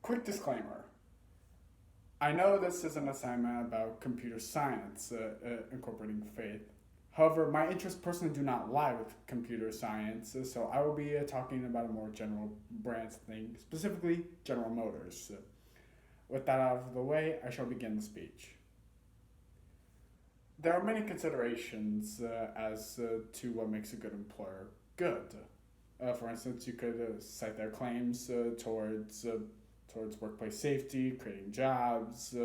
Quick disclaimer. I know this is an assignment about computer science incorporating faith. However, my interests personally do not lie with computer science, so I will be talking about a more general branch thing, specifically General Motors. With that out of the way, I shall begin the speech. There are many considerations as to what makes a good employer good. For instance, you could cite their claims towards workplace safety, creating jobs,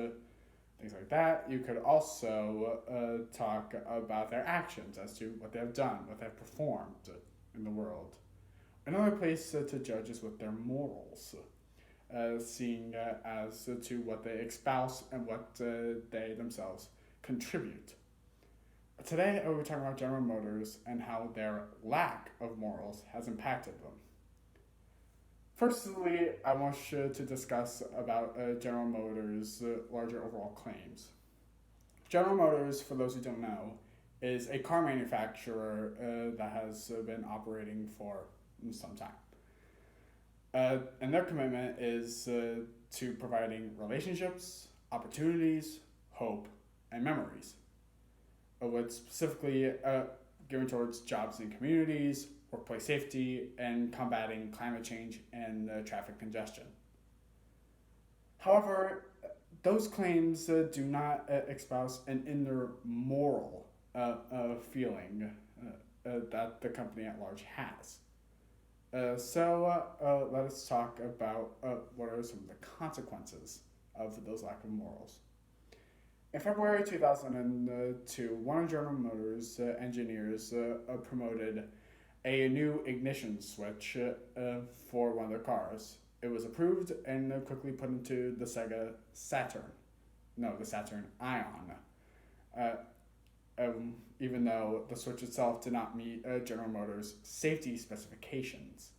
things like that. You could also talk about their actions as to what they have done, what they have performed in the world. Another place to judge is with their morals, seeing as to what they espouse and what they themselves contribute. Today, I will be talking about General Motors and how their lack of morals has impacted them. Firstly, I want you to discuss about General Motors' larger overall claims. General Motors, for those who don't know, is a car manufacturer that has been operating for some time. And their commitment is to providing relationships, opportunities, hope, and memories. With specifically gearing towards jobs in communities, workplace safety, and combating climate change and traffic congestion. However, those claims do not espouse an inner moral feeling that the company at large has. So let us talk about what are some of the consequences of those lack of morals. In February 2002, one of General Motors engineers promoted a new ignition switch for one of their cars. It was approved and quickly put into the Sega Saturn. No, the Saturn Ion. Even though the switch itself did not meet General Motors' safety specifications.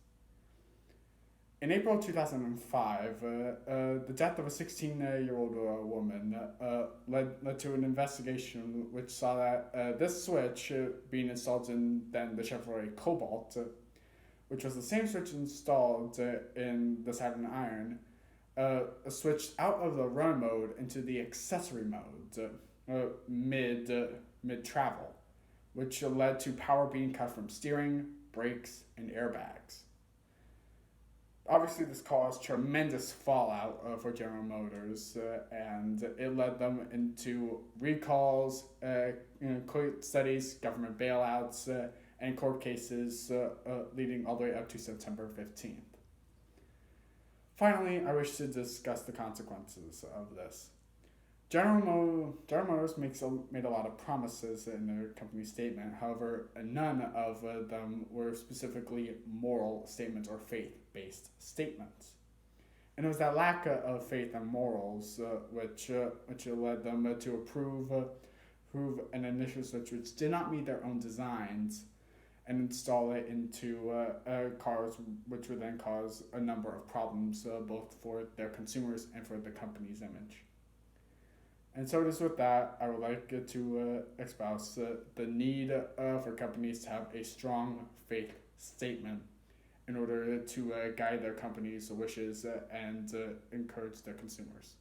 In April 2005, the death of a 16-year-old woman led to an investigation which saw that this switch being installed in then the Chevrolet Cobalt, which was the same switch installed in the Saturn Iron, switched out of the run mode into the accessory mode mid-travel, which led to power being cut from steering, brakes, and airbags. Obviously, this caused tremendous fallout for General Motors, and it led them into recalls, court studies, government bailouts, and court cases leading all the way up to September 15th. Finally, I wish to discuss the consequences of this. General Motors made a lot of promises in their company statement. However, none of them were specifically moral statements or faith-based statements. And it was that lack of faith and morals which led them to approve an initial switch which did not meet their own designs and install it into cars, which would then cause a number of problems both for their consumers and for the company's image. And so it is with that, I would like to espouse the need for companies to have a strong faith statement in order to guide their company's wishes and encourage their consumers.